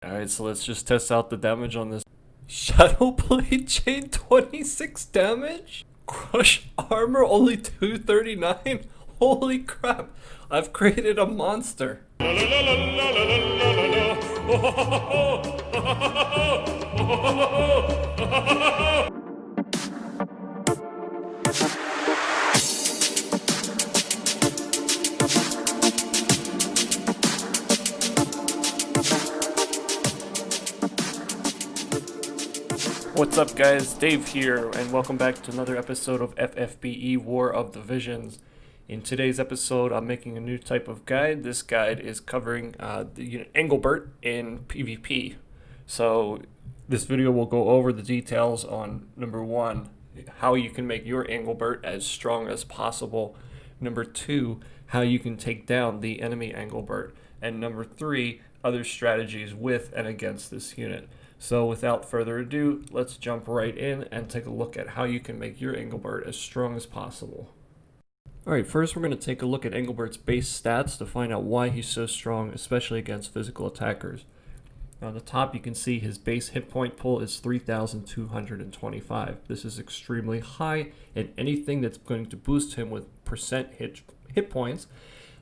Alright, so let's just test out the damage on this. Shadow Blade Chain, 26 damage? Crush Armor, only 239? Holy crap, I've created a monster. What's up guys, Dave here, and welcome back to another episode of FFBE War of the Visions. In today's episode, I'm making a new type of guide. This guide is covering the unit Englebert in PvP. So this video will go over the details on number 1, how you can make your Englebert as strong as possible. Number 2, how you can take down the enemy Englebert. And number 3, other strategies with and against this unit. So without further ado, let's jump right in and take a look at how you can make your Englebert as strong as possible. Alright, first we're going to take a look at Englebert's base stats to find out why he's so strong, especially against physical attackers. Now on the top you can see his base hit point pool is 3,225. This is extremely high, and anything that's going to boost him with percent hit points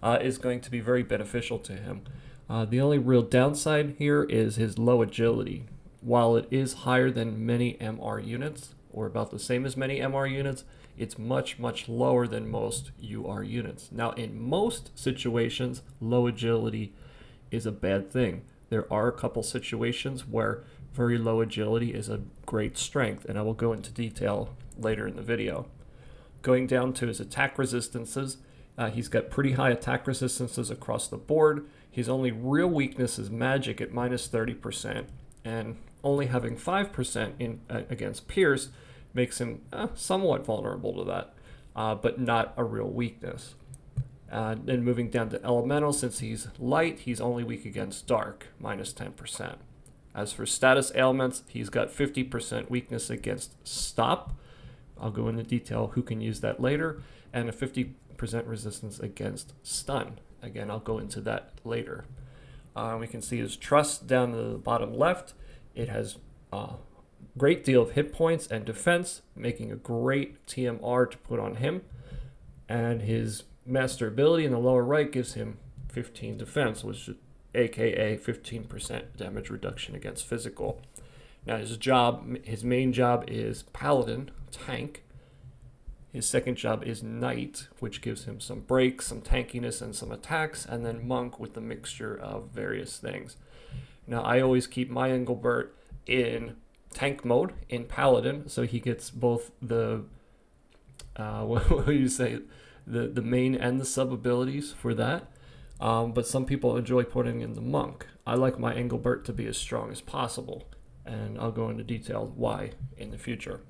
is going to be very beneficial to him. The only real downside here is his low agility. While it is higher than many MR units, or about the same as many MR units, it's much lower than most UR units. Now in most situations, low agility is a bad thing. There are a couple situations where very low agility is a great strength, and I will go into detail later in the video. Going down to his attack resistances, he's got pretty high attack resistances across the board. His only real weakness is magic at minus 30%, and only having 5% against Pierce makes him somewhat vulnerable to that, but not a real weakness. Then moving down to elemental, since he's light, he's only weak against dark, minus 10%. As for status ailments, he's got 50% weakness against stop. I'll go into detail who can use that later, and a 50% resistance against stun. Again, I'll go into that later. We can see his trust down to the bottom left. It has a great deal of hit points and defense, making a great TMR to put on him. And his master ability in the lower right gives him 15 defense, which is aka 15% damage reduction against physical. Now his main job is Paladin, tank. His second job is Knight, which gives him some breaks, some tankiness, and some attacks, and then Monk with the mixture of various things. Now, I always keep my Englebert in tank mode, in Paladin, so he gets both the, what do you say, the main and the sub abilities for that. But some people enjoy putting in the Monk. I like my Englebert to be as strong as possible, and I'll go into detail why in the future.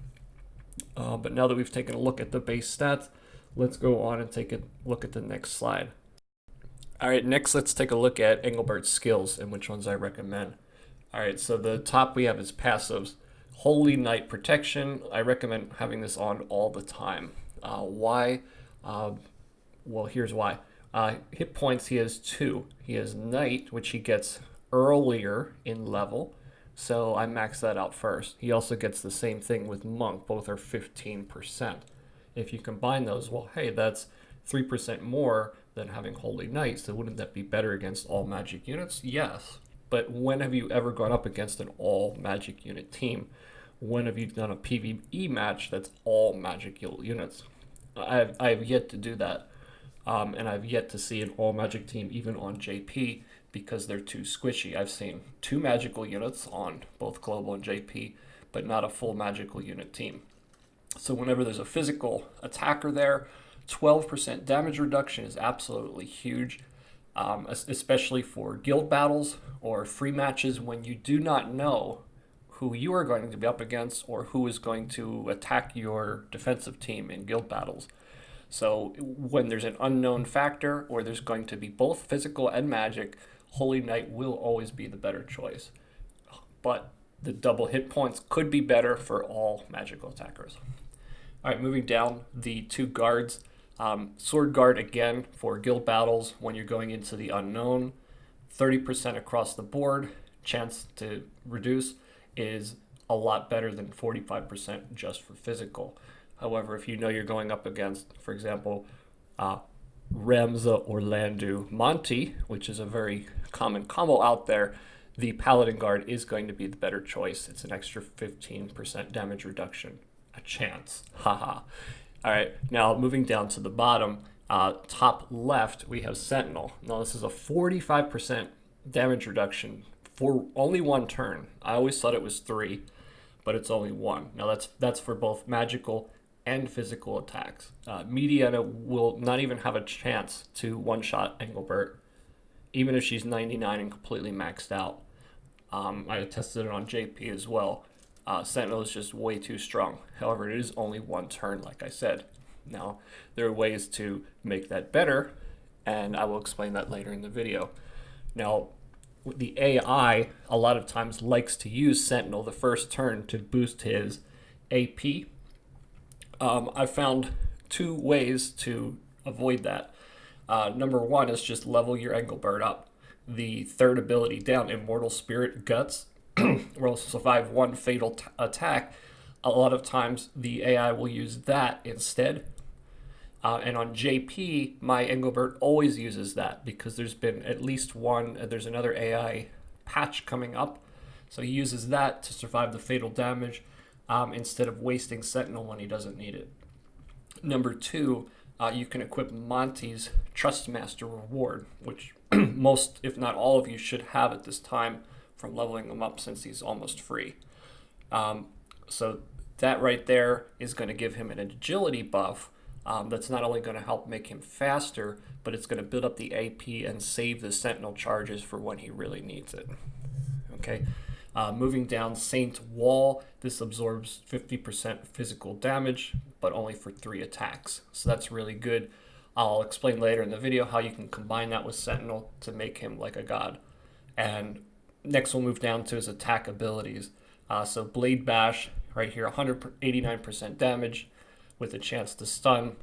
But now that we've taken a look at the base stats, let's go on and take a look at the next slide. Alright, next let's take a look at Englebert's skills and which ones I recommend. Alright, so the top we have his passives. Holy Knight Protection, I recommend having this on all the time. Why? Well, here's why. Hit points, he has 2. He has Knight, which he gets earlier in level. So I maxed that out first. He also gets the same thing with Monk. Both are 15%. If you combine those, well, hey, that's 3% more than having Holy Knight. So wouldn't that be better against all magic units? Yes. But when have you ever gone up against an all magic unit team? When have you done a PvE match that's all magic units? I have yet to do that. And I've yet to see an all magic team even on JP, because they're too squishy. I've seen 2 magical units on both Global and JP, but not a full magical unit team. So whenever there's a physical attacker there, 12% damage reduction is absolutely huge, especially for guild battles or free matches when you do not know who you are going to be up against or who is going to attack your defensive team in guild battles. So when there's an unknown factor, or there's going to be both physical and magic, Holy Knight will always be the better choice. But the double hit points could be better for all magical attackers. Alright, moving down, the 2 guards. Sword guard, again, for guild battles when you're going into the unknown. 30% across the board. chance to reduce is a lot better than 45% just for physical. However, if you know you're going up against, for example, Ramza or Landu Monty, which is a very common combo out there, the Paladin Guard is going to be the better choice. It's an extra 15% damage reduction. A chance. Haha. All right, now moving down to the bottom, top left, we have Sentinel. Now this is a 45% damage reduction for only one turn. I always thought it was 3, but it's only 1. Now that's for both magical and physical attacks. Mediana will not even have a chance to one-shot Englebert, even if she's 99 and completely maxed out. I tested it on JP as well. Sentinel is just way too strong. However, it is only one turn, like I said. Now, there are ways to make that better, and I will explain that later in the video. Now, the AI a lot of times likes to use Sentinel the first turn to boost his AP. I found 2 ways to avoid that. Number 1 is just level your Englebert up. The third ability down, Immortal Spirit Guts, will survive 1 fatal attack. A lot of times the AI will use that instead. And on JP, my Englebert always uses that because there's been at least there's another AI patch coming up. So he uses that to survive the fatal damage instead of wasting Sentinel when he doesn't need it. Number 2, you can equip Monty's Trustmaster reward, which most, if not all of you, should have at this time from leveling him up since he's almost free. So that right there is going to give him an agility buff that's not only going to help make him faster, but it's going to build up the AP and save the Sentinel charges for when he really needs it. Okay. Moving down, Saint Wall, this absorbs 50% physical damage, but only for 3 attacks. So that's really good. I'll explain later in the video how you can combine that with Sentinel to make him like a god. And next we'll move down to his attack abilities. So Blade Bash, right here, 189% damage with a chance to stun.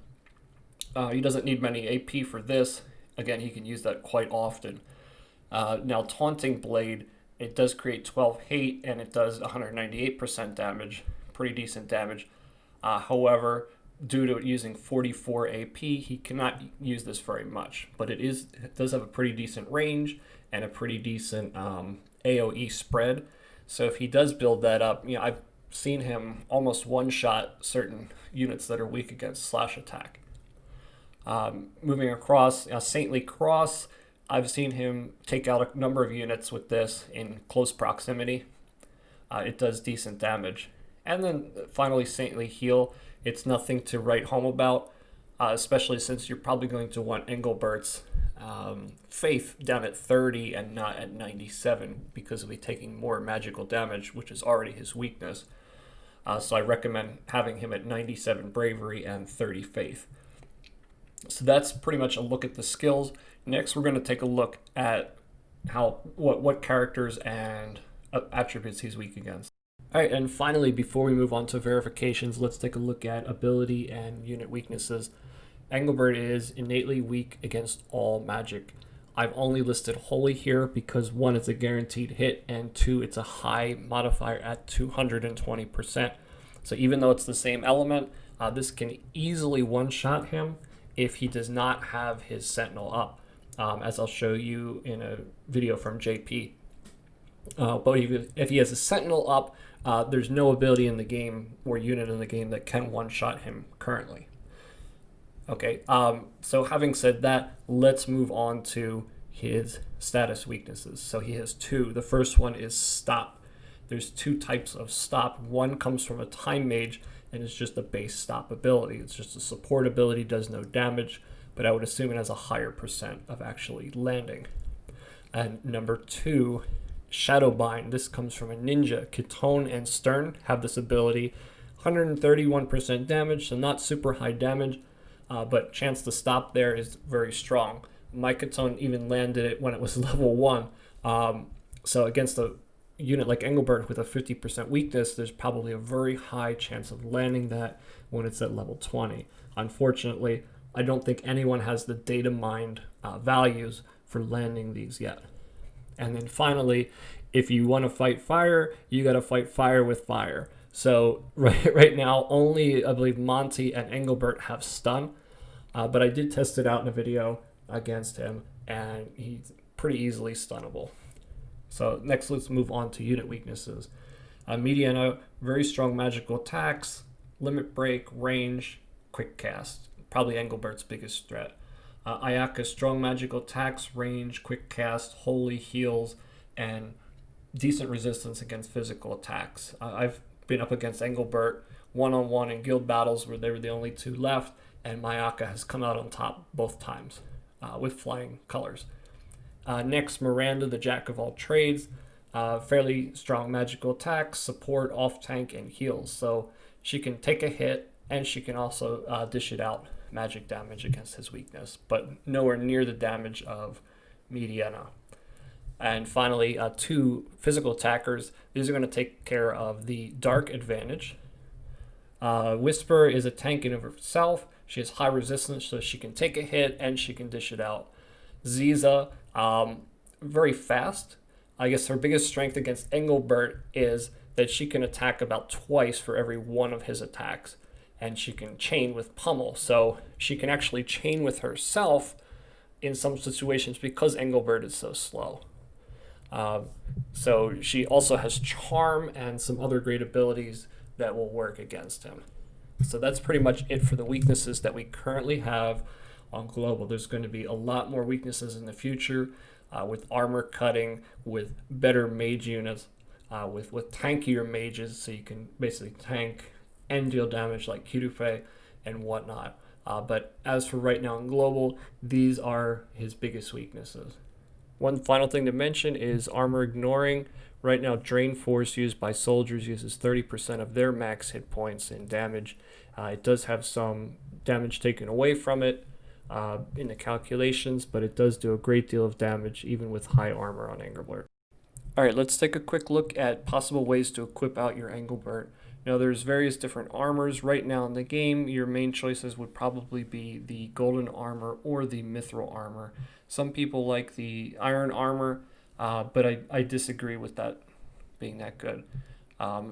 He doesn't need many AP for this. Again, he can use that quite often. Now Taunting Blade, it does create 12 hate and it does 198% damage, pretty decent damage. However, due to it using 44 AP, he cannot use this very much, but it does have a pretty decent range and a pretty decent AoE spread. So if he does build that up, I've seen him almost one-shot certain units that are weak against slash attack. Moving across, Saintly Cross, I've seen him take out a number of units with this in close proximity. It does decent damage. And then finally, Saintly Heal. It's nothing to write home about, especially since you're probably going to want Englebert's Faith down at 30 and not at 97 because he'll be taking more magical damage, which is already his weakness. So I recommend having him at 97 Bravery and 30 Faith. So that's pretty much a look at the skills. Next, we're going to take a look at what characters and attributes he's weak against. All right, and finally, before we move on to verifications, let's take a look at ability and unit weaknesses. Englebert is innately weak against all magic. I've only listed Holy here because 1, it's a guaranteed hit, and 2, it's a high modifier at 220%. So even though it's the same element, this can easily one-shot him if he does not have his Sentinel up, as I'll show you in a video from JP. But if he has a Sentinel up, there's no ability in the game or unit in the game that can one-shot him currently. Okay, so having said that, let's move on to his status weaknesses. So he has 2. The first one is Stop. There's 2 types of Stop. One comes from a Time Mage, and it's just a base Stop ability. It's just a support ability, does no damage, but I would assume it has a higher percent of actually landing. And number 2, Shadowbind. This comes from a ninja. Kitone and Stern have this ability. 131% damage, so not super high damage, but chance to stop there is very strong. My Kitone even landed it when it was level 1. So against a unit like Englebert with a 50% weakness, there's probably a very high chance of landing that when it's at level 20. Unfortunately, I don't think anyone has the data mined values for landing these yet. And then finally if you want to fight fire, you got to fight fire with fire. So right now, only I believe Monty and Englebert have stun, but I did test it out in a video against him, and he's pretty easily stunnable. So next, let's move on to unit weaknesses. Mediana, very strong magical attacks, limit break, range, quick cast. Probably Englebert's biggest threat. Ayaka, strong magical attacks, range, quick cast, holy heals, and decent resistance against physical attacks. I've been up against Englebert one-on-one in guild battles where they were the only two left, and Mayaka has come out on top both times with flying colors. Next, Miranda, the jack of all trades. Fairly strong magical attacks, support, off-tank, and heals. So she can take a hit, and she can also dish it out magic damage against his weakness, but nowhere near the damage of Mediana. And finally, two physical attackers. These are going to take care of the dark advantage. Whisper is a tank in of herself. She has high resistance, so she can take a hit and she can dish it out. Ziza, very fast. I guess her biggest strength against Englebert is that she can attack about twice for every one of his attacks. And she can chain with Pummel. So she can actually chain with herself in some situations because Englebert is so slow. So she also has charm and some other great abilities that will work against him. So that's pretty much it for the weaknesses that we currently have on Global. There's going to be a lot more weaknesses in the future with armor cutting, with better mage units, with tankier mages, so you can basically tank and deal damage like Kirufe and whatnot. But as for right now in Global, these are his biggest weaknesses. One final thing to mention is armor ignoring. Right now, Drain Force used by soldiers uses 30% of their max hit points in damage. It does have some damage taken away from it in the calculations, but it does do a great deal of damage even with high armor on Englebert. Alright, let's take a quick look at possible ways to equip out your Englebert. Now there's various different armors. Right now in the game, your main choices would probably be the golden armor or the mithril armor. Some people like the iron armor, but I disagree with that being that good.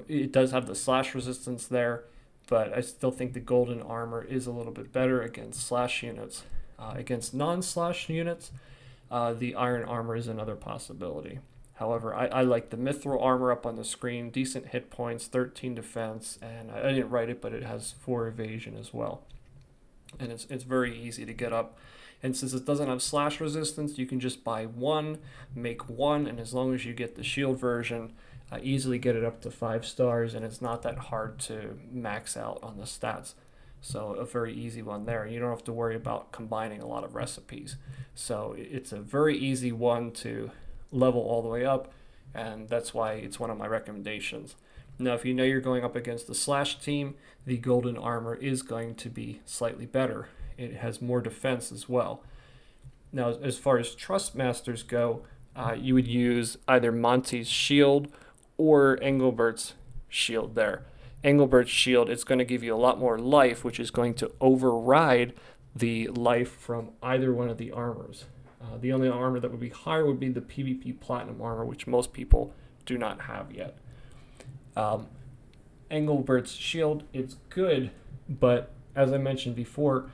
It does have the slash resistance there, but I still think the golden armor is a little bit better against slash units. Against non-slash units, the iron armor is another possibility. However, I like the mithril armor up on the screen, decent hit points, 13 defense, and I didn't write it, but it has 4 evasion as well. And it's very easy to get up. And since it doesn't have slash resistance, you can just buy one, make one, and as long as you get the shield version, easily get it up to 5 stars, and it's not that hard to max out on the stats. So a very easy one there. You don't have to worry about combining a lot of recipes. So it's a very easy one to level all the way up, and that's why it's one of my recommendations. Now, if you know you're going up against the slash team, the golden armor is going to be slightly better. It has more defense as well. Now, as far as trust masters go, you would use either Monty's shield or Englebert's shield there. Englebert's shield is going to give you a lot more life, which is going to override the life from either one of the armors. The only armor that would be higher would be the PvP Platinum armor, which most people do not have yet. Englebert's shield, it's good, but as I mentioned before,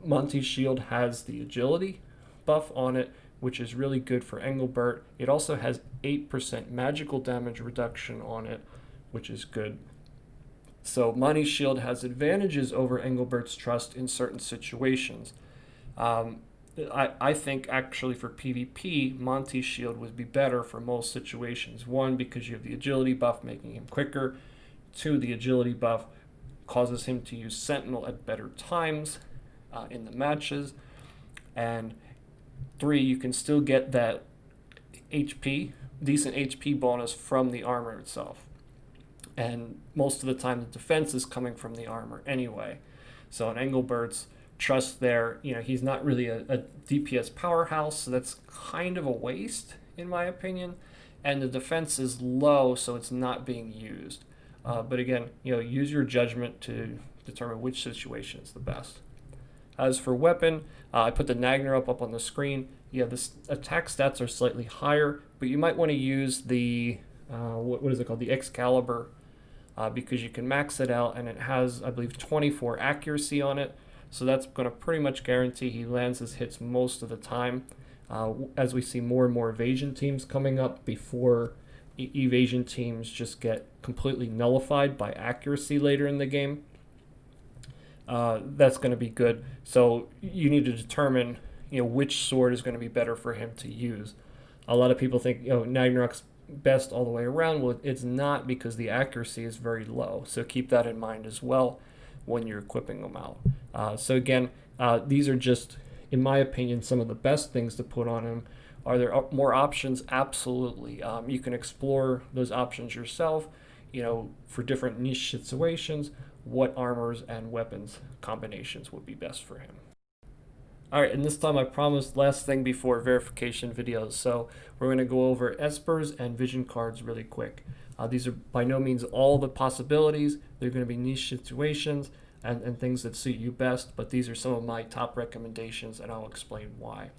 Monty's shield has the agility buff on it, which is really good for Englebert. It also has 8% magical damage reduction on it, which is good. So Monty's shield has advantages over Englebert's trust in certain situations. I think actually for PvP, Monty's shield would be better for most situations. 1, because you have the agility buff making him quicker. 2, the agility buff causes him to use Sentinel at better times in the matches. And 3, you can still get that HP, decent HP bonus from the armor itself. And most of the time the defense is coming from the armor anyway. So in Englebert's trust there, he's not really a DPS powerhouse, so that's kind of a waste in my opinion. And the defense is low, so it's not being used. But again, use your judgment to determine which situation is the best. As for weapon, I put the Nagner up on the screen. Yeah, the attack stats are slightly higher, but you might want to use the, what is it called? The Excalibur, because you can max it out, and it has, I believe, 24 accuracy on it. So that's going to pretty much guarantee he lands his hits most of the time. As we see more and more evasion teams coming up, before evasion teams just get completely nullified by accuracy later in the game, that's going to be good. So you need to determine, which sword is going to be better for him to use. A lot of people think, Ragnarok's best all the way around. Well, it's not, because the accuracy is very low. So keep that in mind as well when you're equipping them out. So again, these are just, in my opinion, some of the best things to put on him. Are there more options? Absolutely. You can explore those options yourself, for different niche situations, what armors and weapons combinations would be best for him. All right, and this time I promised last thing before verification videos. So we're going to go over Espers and vision cards really quick. These are by no means all the possibilities. They're going to be niche situations and things that suit you best, but these are some of my top recommendations, and I'll explain why.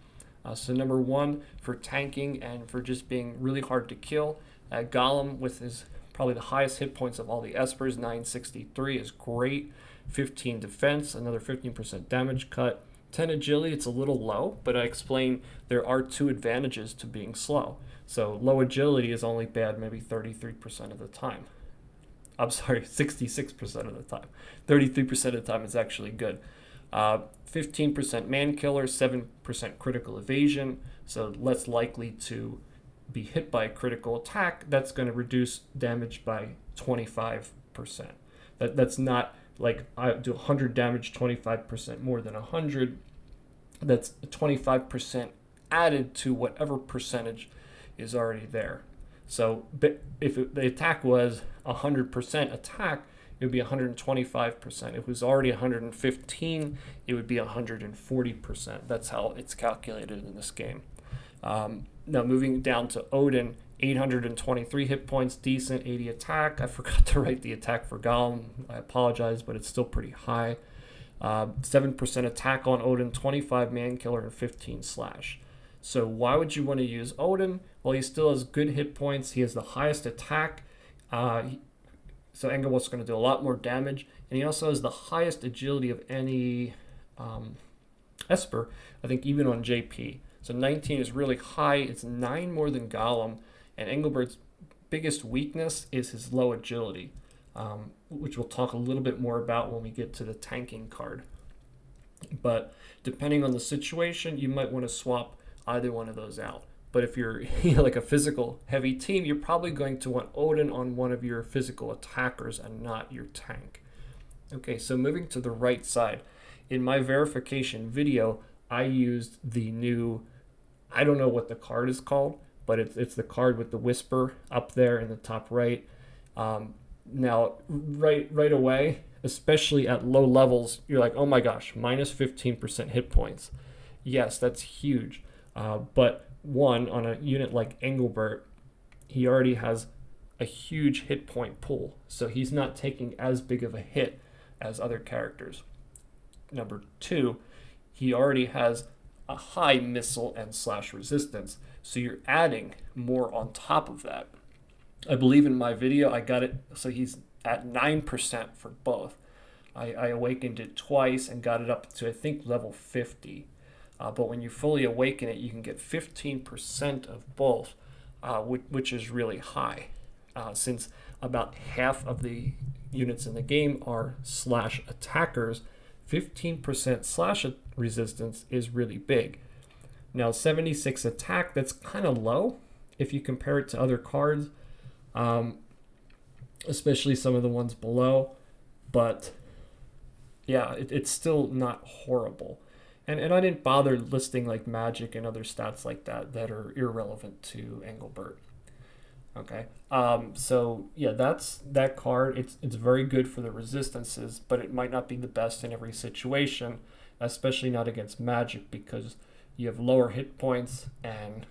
So number one, for tanking and for just being really hard to kill, Gollum, with his probably the highest hit points of all the Espers, 963, is great. 15 defense, another 15% damage cut. 10 agility, it's a little low, but I explained there are 2 advantages to being slow. So low agility is only bad maybe 33% of the time. I'm sorry, 66% of the time. 33% of the time is actually good. 15% man killer, 7% critical evasion, so less likely to be hit by a critical attack. That's going to reduce damage by 25%. That's not like I do 100 damage, 25% more than 100. That's 25% added to whatever percentage is already there. So if the attack was 100% attack, it would be 125%. If it was already 115, it would be 140%. That's how it's calculated in this game. Now moving down to Odin, 823 hit points, decent, 80 attack. I forgot to write the attack for Gollum. I apologize, but it's still pretty high. 7% attack on Odin, 25 man killer, and 15 slash. So why would you want to use Odin? Well, he still has good hit points. He has the highest attack. So Engelbert's going to do a lot more damage. And he also has the highest agility of any Esper, I think even on JP. So 19 is really high. It's 9 more than Gollum. And Engelbert's biggest weakness is his low agility, which we'll talk a little bit more about when we get to the tanking card. But depending on the situation, you might want to swap either one of those out. But if you're like a physical heavy team, you're probably going to want Odin on one of your physical attackers and not your tank. Okay, so moving to the right side. In my verification video, I used the new, I don't know what the card is called, but it's the card with the whisper up there in the top right. Now, right away, especially at low levels, you're like, oh my gosh, minus 15% hit points. Yes, that's huge. But one, on a unit like Engelbert, he already has a huge hit point pool, so he's not taking as big of a hit as other characters. Number two, he already has a high missile and slash resistance, so you're adding more on top of that. I believe in my video I got it so he's at 9% for both. I awakened it twice and got it up to I think level 50. But when you fully awaken it, you can get 15% of both, which is really high, since about half of the units in the game are slash attackers. 15% slash resistance is really big. Now 76 attack, that's kind of low if you compare it to other cards, especially some of the ones below, but yeah, it's still not horrible. And I didn't bother listing like magic and other stats like that are irrelevant to Engelbert. Okay, so yeah, that's that card. It's very good for the resistances, but it might not be the best in every situation, especially not against magic, because you have lower hit points and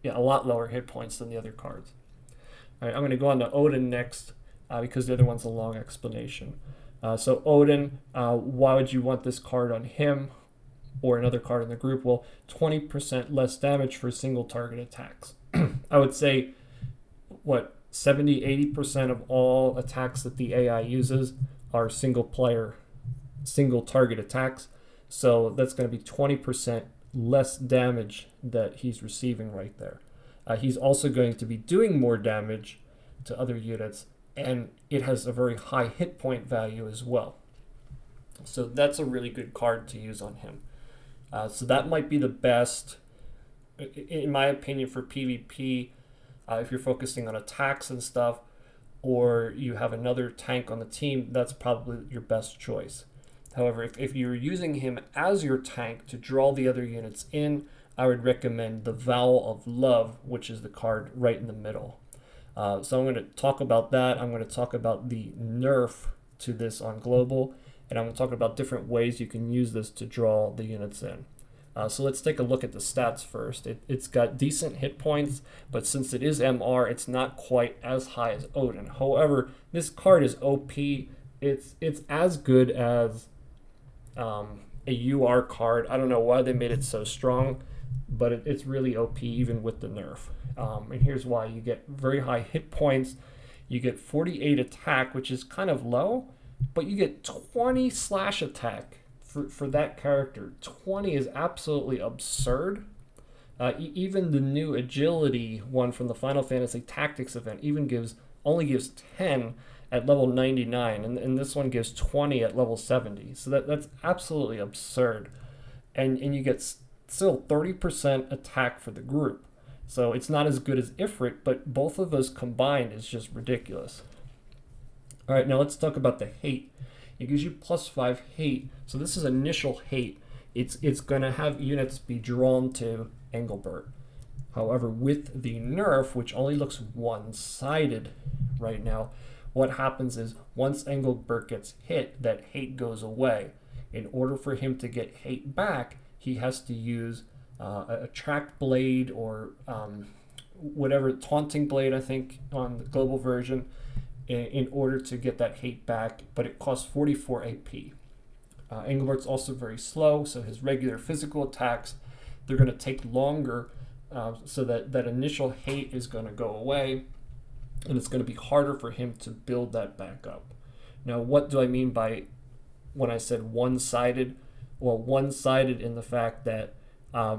a lot lower hit points than the other cards. All right, I'm going to go on to Odin next, because the other one's a long explanation. So Odin, why would you want this card on him or another card in the group? Well, 20% less damage for single target attacks. I would say, 70-80% of all attacks that the AI uses are single target attacks. So that's going to be 20% less damage that he's receiving right there. He's also going to be doing more damage to other units, and it has a very high hit point value as well. So that's a really good card to use on him. So that might be the best, in my opinion, for PvP. If you're focusing on attacks and stuff, or you have another tank on the team, that's probably your best choice. However, if you're using him as your tank to draw the other units in, I would recommend the Vow of Love, which is the card right in the middle. So I'm going to talk about that. I'm going to talk about the nerf to this on global, and I'm going to talk about different ways you can use this to draw the units in. So let's take a look at the stats first. It's got decent hit points, but since it is MR, it's not quite as high as Odin. However, this card is OP. It's as good as a UR card. I don't know why they made it so strong, but it's really OP even with the nerf. And here's why. You get very high hit points. You get 48 attack, which is kind of low, but you get 20 slash attack. For that character. 20 is absolutely absurd. Even the new agility one from the Final Fantasy Tactics event only gives 10 at level 99, and this one gives 20 at level 70. So that's absolutely absurd. And you get still 30% attack for the group. So it's not as good as Ifrit, but both of those combined is just ridiculous. All right, now let's talk about the hate. It gives you +5 hate. So this is initial hate. It's going to have units be drawn to Englebert. However, with the nerf, which only looks one-sided right now, what happens is once Englebert gets hit, that hate goes away. In order for him to get hate back, he has to use a track blade or whatever, taunting blade, I think, on the global version, in order to get that hate back, but it costs 44 AP. Englebert's also very slow, so his regular physical attacks, they're going to take longer, so that initial hate is going to go away, and it's going to be harder for him to build that back up. Now, what do I mean by when I said one-sided? Well, one-sided in the fact that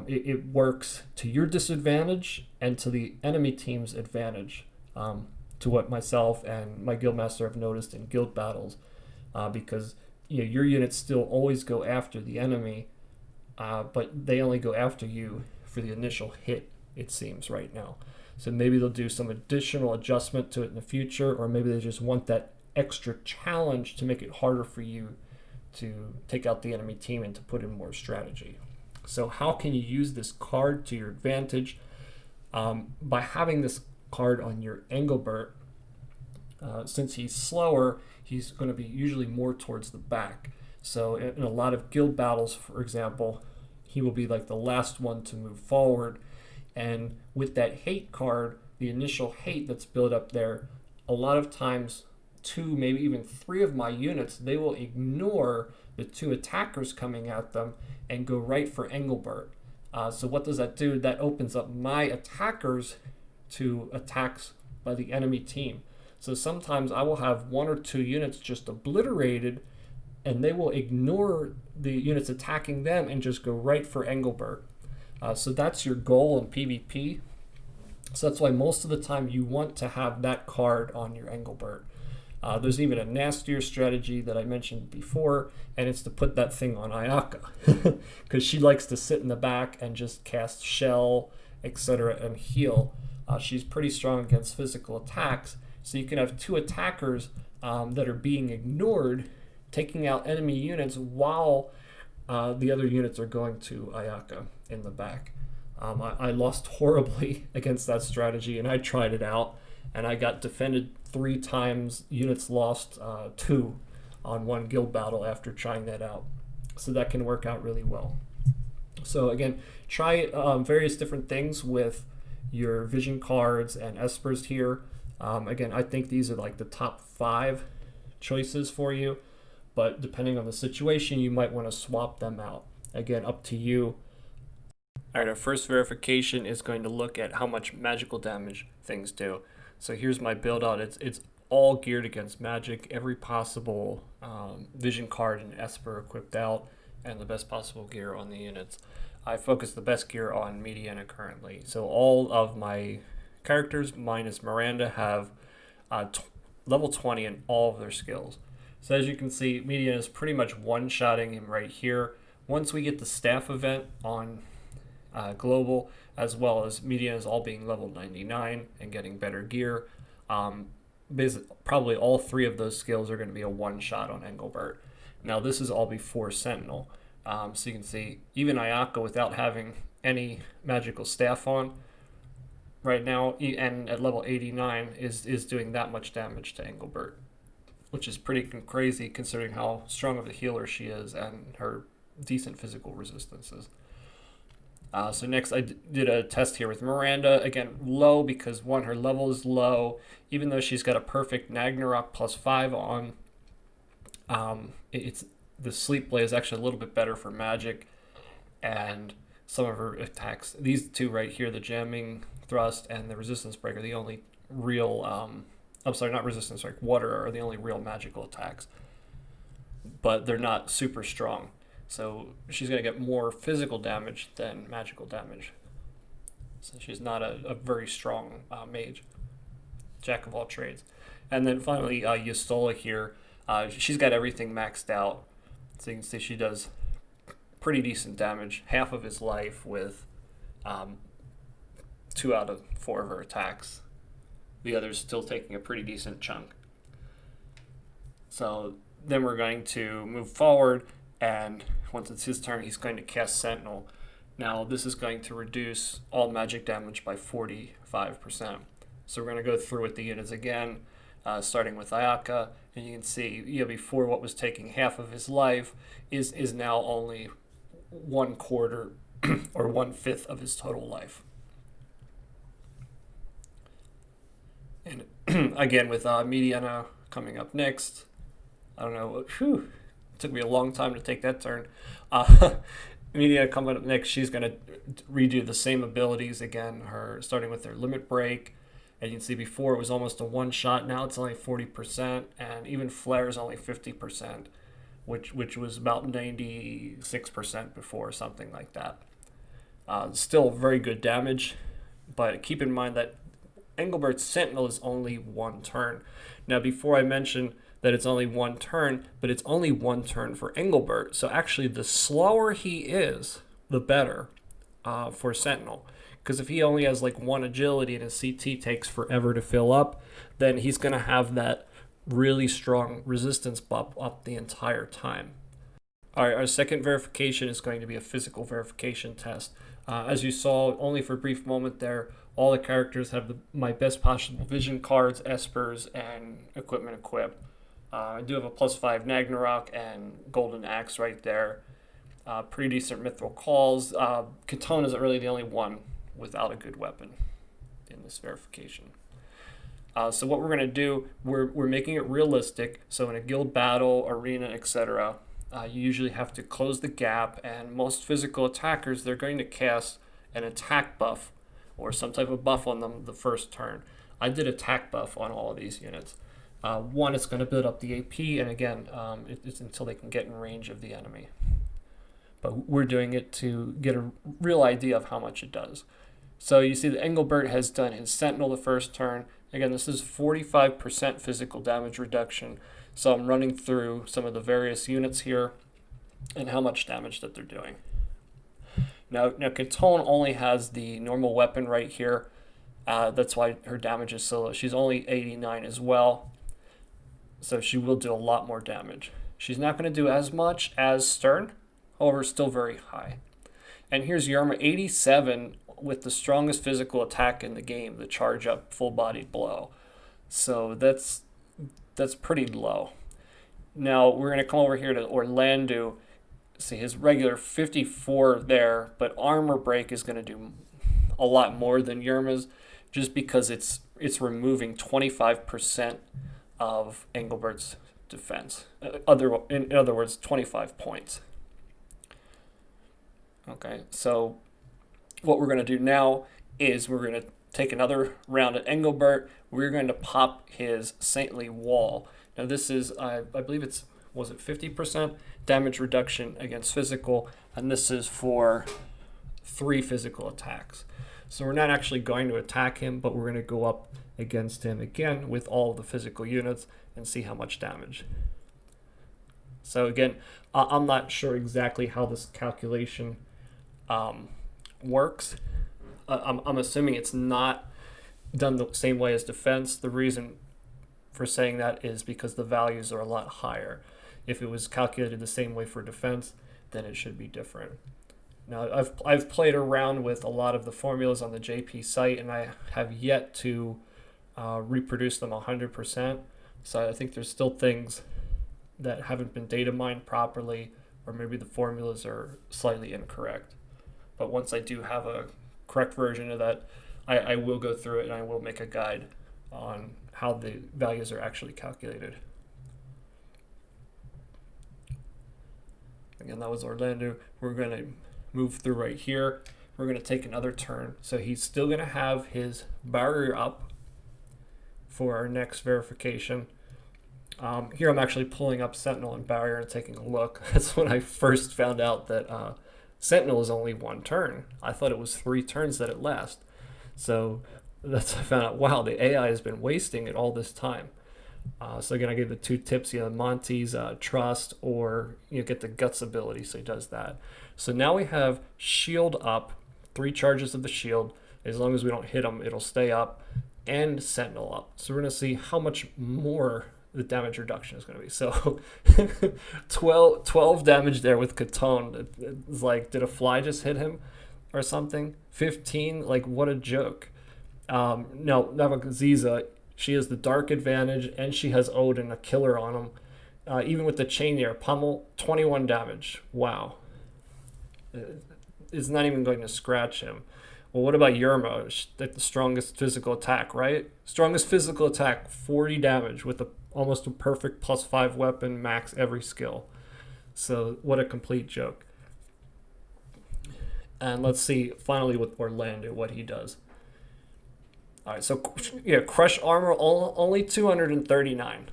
it works to your disadvantage and to the enemy team's advantage. To what myself and my guildmaster have noticed in guild battles, because your units still always go after the enemy, but they only go after you for the initial hit, it seems right now. So maybe they'll do some additional adjustment to it in the future, or maybe they just want that extra challenge to make it harder for you to take out the enemy team and to put in more strategy. So how can you use this card to your advantage? By having this card on your Englebert, since he's slower, he's going to be usually more towards the back. So in a lot of guild battles, for example, he will be like the last one to move forward. And with that hate card, the initial hate that's built up there, a lot of times 2, maybe even 3 of my units, they will ignore the 2 attackers coming at them and go right for Englebert. So what does that do? That opens up my attackers to attacks by the enemy team. So sometimes I will have 1 or 2 units just obliterated, and they will ignore the units attacking them and just go right for Englebert. So that's your goal in PvP. So that's why most of the time you want to have that card on your Englebert. There's even a nastier strategy that I mentioned before, and it's to put that thing on Ayaka, because she likes to sit in the back and just cast shell, etc., and heal. She's pretty strong against physical attacks, so you can have 2 attackers that are being ignored, taking out enemy units while the other units are going to Ayaka in the back. I lost horribly against that strategy, and I tried it out, and I got defended 3 times, units lost 2 on 1 guild battle after trying that out. So that can work out really well. So again, try various different things with your vision cards and espers here. Again, I think these are like the top 5 choices for you, but depending on the situation, you might want to swap them out. Again, up to you. Alright, our first verification is going to look at how much magical damage things do. So here's my build out. It's all geared against magic, every possible vision card and Esper equipped out, and the best possible gear on the units. I focus the best gear on Mediana currently. So all of my characters, minus Miranda, have level 20 in all of their skills. So as you can see, Mediana is pretty much one-shotting him right here. Once we get the staff event on global, as well as Mediana is all being level 99 and getting better gear, probably all three of those skills are going to be a one-shot on Englebert. Now this is all before Sentinel. So you can see even Ayaka, without having any magical staff on right now, and at level 89 is doing that much damage to Englebert, which is pretty crazy considering how strong of a healer she is and her decent physical resistances. So next I did a test here with Miranda. Again, low because one, her level is low. Even though she's got a perfect Nagnarok +5 on, the sleep blade is actually a little bit better for magic, and some of her attacks, these two right here, the jamming thrust and the resistance break, are the only real, I'm sorry, not resistance break, water are the only real magical attacks, but they're not super strong. So she's going to get more physical damage than magical damage. So she's not a very strong mage, jack of all trades. And then finally, Yustola here, she's got everything maxed out. So you can see she does pretty decent damage, half of his life with 2 out of 4 of her attacks. The other's still taking a pretty decent chunk. So then we're going to move forward, and once it's his turn, he's going to cast Sentinel. Now this is going to reduce all magic damage by 45%. So we're going to go through with the units again, starting with Ayaka, and you can see, before what was taking half of his life is now only 1/4 or 1/5 of his total life. And again with Mediana coming up next, I don't know, it took me a long time to take that turn. Mediana coming up next, she's going to redo the same abilities again, her starting with her limit break. And you can see before it was almost a one-shot, now it's only 40%, and even flare is only 50%, which was about 96% before, something like that. Still very good damage, but keep in mind that Englebert's Sentinel is only 1 turn. Now before I mentioned that it's only 1 turn, but it's only 1 turn for Englebert, so actually the slower he is, the better for Sentinel. Because if he only has like 1 agility and his CT takes forever to fill up, then he's going to have that really strong resistance buff up the entire time. All right, our second verification is going to be a physical verification test. As you saw, only for a brief moment there, all the characters have my best possible vision cards, Espers, and equipment equipped. I do have a +5 Nagnarok and Golden Axe right there. Pretty decent mithril calls. Katona isn't really the only one without a good weapon in this verification. So what we're going to do, we're making it realistic. So in a guild battle, arena, etc., you usually have to close the gap, and most physical attackers, they're going to cast an attack buff or some type of buff on them the first turn. I did attack buff on all of these units. One, it's going to build up the AP, and again, it's until they can get in range of the enemy. But we're doing it to get a real idea of how much it does. So you see that Englebert has done his Sentinel the first turn. Again, this is 45% physical damage reduction. So I'm running through some of the various units here and how much damage that they're doing. Now Katona only has the normal weapon right here. That's why her damage is so low. She's only 89 as well. So she will do a lot more damage. She's not going to do as much as Stern, however, still very high. And here's Yerma, 87, with the strongest physical attack in the game, the charge up full-bodied blow. So that's pretty low. Now we're going to come over here to Orlando. See his regular 54 there, but armor break is going to do a lot more than Yerma's, just because it's removing 25% of Englebert's defense. In other words, 25 points. Okay, so what we're going to do now is we're going to take another round at Englebert. We're going to pop his Saintly Wall. Now this is, I believe it's, was it 50% damage reduction against physical, and this is for 3 physical attacks. So we're not actually going to attack him, but we're going to go up against him again with all of the physical units and see how much damage. So again, I'm not sure exactly how this calculation works. I'm assuming it's not done the same way as defense. The reason for saying that is because the values are a lot higher. If it was calculated the same way for defense, then it should be different. Now, I've played around with a lot of the formulas on the JP site, and I have yet to reproduce them 100%. So I think there's still things that haven't been data mined properly, or maybe the formulas are slightly incorrect. But once I do have a correct version of that, I will go through it and I will make a guide on how the values are actually calculated. Again, that was Orlando. We're going to move through right here. We're going to take another turn. So he's still going to have his barrier up for our next verification. Here I'm actually pulling up Sentinel and Barrier and taking a look. That's when I first found out that Sentinel is only 1 turn. I thought it was 3 turns that it lasts. So that's I found out, wow, the AI has been wasting it all this time. So again, I gave the 2 tips, Monty's Trust, or get the Guts ability, so he does that. So now we have Shield up, 3 charges of the shield. As long as we don't hit him, it'll stay up, and Sentinel up. So we're going to see how much more the damage reduction is going to be. So 12 damage there with Katone. It's like, did a fly just hit him or something? 15, like what a joke. No, Ziza, she has the dark advantage, and she has Odin, a killer on him. Even with the chain there, Pummel, 21 damage. Wow. It's not even going to scratch him. Well, what about Yerma? The strongest physical attack, right? Strongest physical attack, 40 damage with almost a perfect +5 weapon, max every skill. So what a complete joke. And let's see finally with Orlando what he does. All right, so Crush Armor only 239.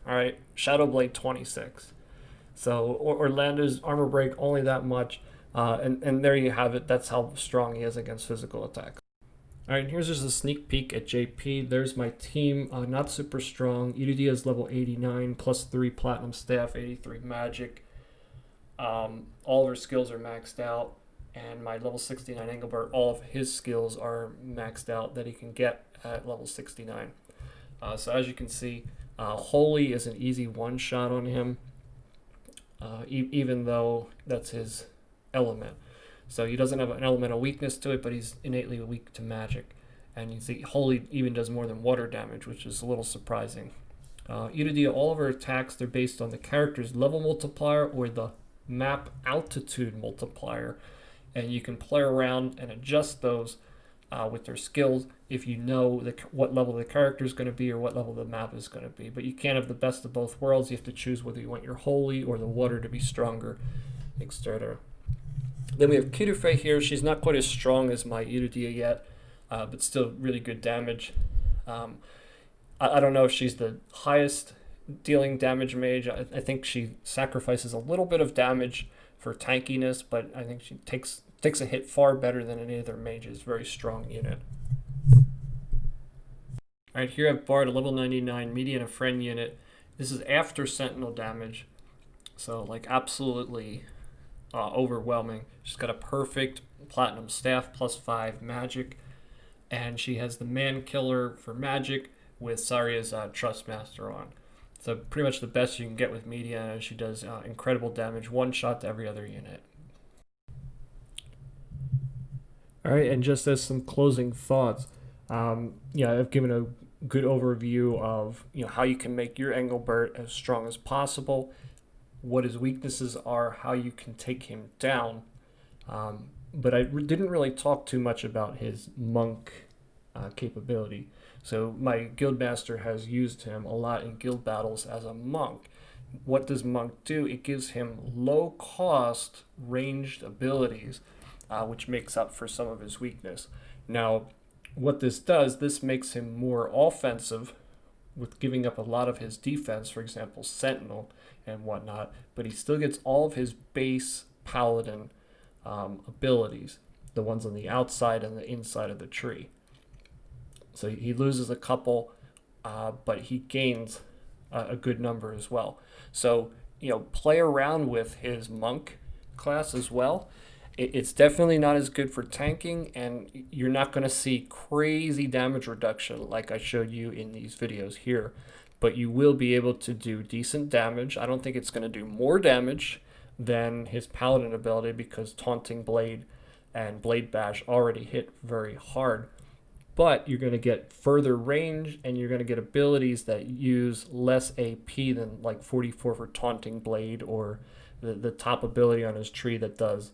All right, Shadow Blade 26. So Orlando's armor break only that much. And there you have it. That's how strong he is against physical attacks. All right, here's just a sneak peek at JP. There's my team. Not super strong. Irudia is level 89, +3 Platinum Staff, 83 Magic. All of her skills are maxed out. And my level 69 Engelbert, all of his skills are maxed out that he can get at level 69. So as you can see, Holy is an easy one-shot on him, even though that's his element. So he doesn't have an elemental weakness to it, but he's innately weak to magic. And you see Holy even does more than water damage, which is a little surprising. Irudia, all of her attacks, they're based on the character's level multiplier or the map altitude multiplier. And you can play around and adjust those with their skills if you know what level the character is going to be or what level the map is going to be. But you can't have the best of both worlds. You have to choose whether you want your Holy or the water to be stronger, etc. Then we have Kirufe here. She's not quite as strong as my Irudia yet, but still really good damage. I don't know if she's the highest dealing damage mage. I think she sacrifices a little bit of damage for tankiness, but I think she takes a hit far better than any other mages. Very strong unit. All right, here I've Bard, a level 99 median a friend unit. This is after Sentinel damage, so like absolutely overwhelming. She's got a perfect Platinum Staff, +5 magic, and she has the Man Killer for magic with Saria's Trustmaster on. So pretty much the best you can get with media. She does incredible damage, one shot to every other unit. All right, and just as some closing thoughts, I've given a good overview of how you can make your Engelbert as strong as possible, what his weaknesses are, how you can take him down. But I didn't really talk too much about his monk capability. So my guildmaster has used him a lot in guild battles as a monk. What does monk do? It gives him low cost ranged abilities. which makes up for some of his weakness. Now, what this does, this makes him more offensive with giving up a lot of his defense, for example, Sentinel and whatnot, but he still gets all of his base Paladin abilities, the ones on the outside and the inside of the tree. So he loses a couple, but he gains a good number as well. So, play around with his monk class as well. It's definitely not as good for tanking, and you're not going to see crazy damage reduction like I showed you in these videos here, but you will be able to do decent damage. I don't think it's going to do more damage than his Paladin ability because Taunting Blade and Blade Bash already hit very hard, but you're going to get further range and you're going to get abilities that use less AP than like 44 for Taunting Blade or the top ability on his tree that does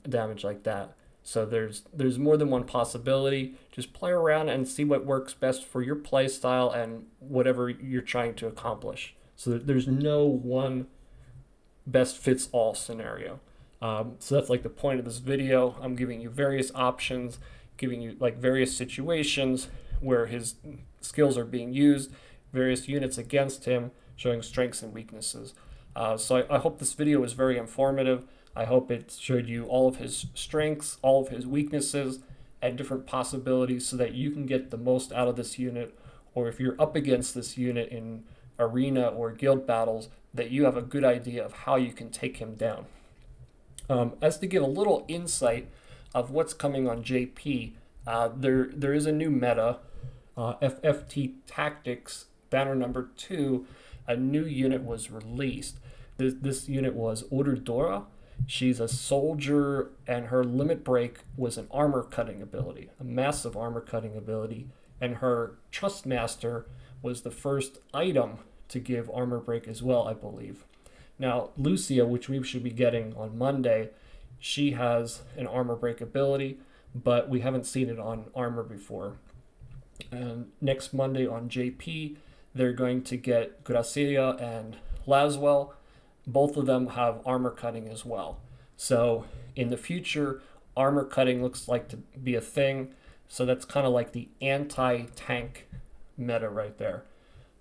damage like that. So there's more than one possibility. Just play around and see what works best for your play style and whatever you're trying to accomplish. So there's no one best fits all scenario. So that's like the point of this video. I'm giving you various options, giving you like various situations where his skills are being used, various units against him, showing strengths and weaknesses. So I hope this video was very informative. I hope it showed you all of his strengths, all of his weaknesses, and different possibilities so that you can get the most out of this unit, or if you're up against this unit in arena or guild battles, that you have a good idea of how you can take him down. As to give a little insight of what's coming on JP, there is a new meta, FFT Tactics, banner number 2, a new unit was released. This unit was Dora. She's a soldier, and her limit break was an armor cutting ability, a massive armor cutting ability, and her Trust Master was the first item to give armor break as well, I believe. Now, Lucia, which we should be getting on Monday, she has an armor break ability, but we haven't seen it on armor before. And next Monday on JP, they're going to get Gracia and Laswell. Both of them have armor cutting as well. So in the future, armor cutting looks like to be a thing. So that's kind of like the anti-tank meta right there.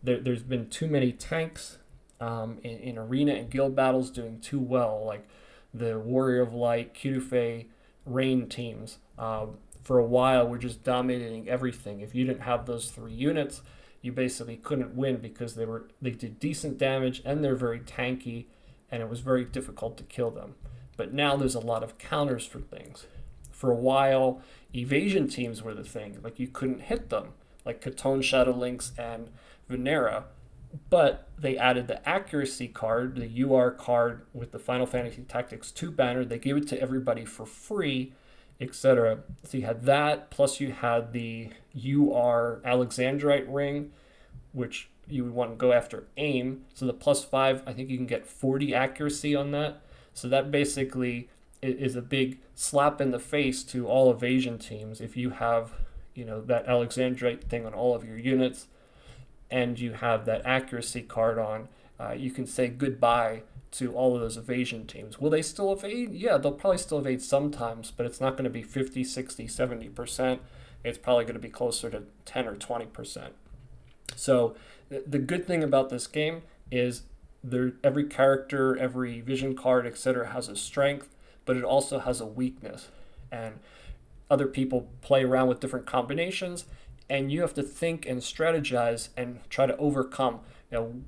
There's been too many tanks in arena and guild battles doing too well, like the Warrior of Light, Kutufe, Rain teams. For a while, we're just dominating everything. If you didn't have those 3 units, you basically couldn't win because they did decent damage and they're very tanky, and it was very difficult to kill them. But now there's a lot of counters for things. For a while, evasion teams were the thing. Like you couldn't hit them, like Catone Shadow Lynx and Venera. But they added the accuracy card, the UR card with the Final Fantasy Tactics 2 banner. They gave it to everybody for free, etc. So you had that, plus you had the UR Alexandrite ring, which you would want to go after aim. So the +5, I think you can get 40 accuracy on that. So that basically is a big slap in the face to all evasion teams. If you have, that Alexandrite thing on all of your units, and you have that accuracy card on, you can say goodbye to all of those evasion teams. Will they still evade? Yeah, they'll probably still evade sometimes, but it's not going to be 50, 60, 70%. It's probably going to be closer to 10 or 20%. So the good thing about this game is every character, every vision card, etc. has a strength, but it also has a weakness. And other people play around with different combinations, and you have to think and strategize and try to overcome,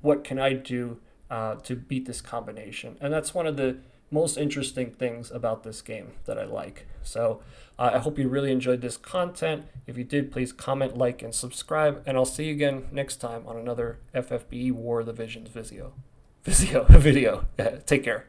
what can I do to beat this combination? And that's one of the most interesting things about this game that I like. So I hope you really enjoyed this content. If you did, please comment, like, and subscribe, and I'll see you again next time on another FFBE War of the Visions video. Take care.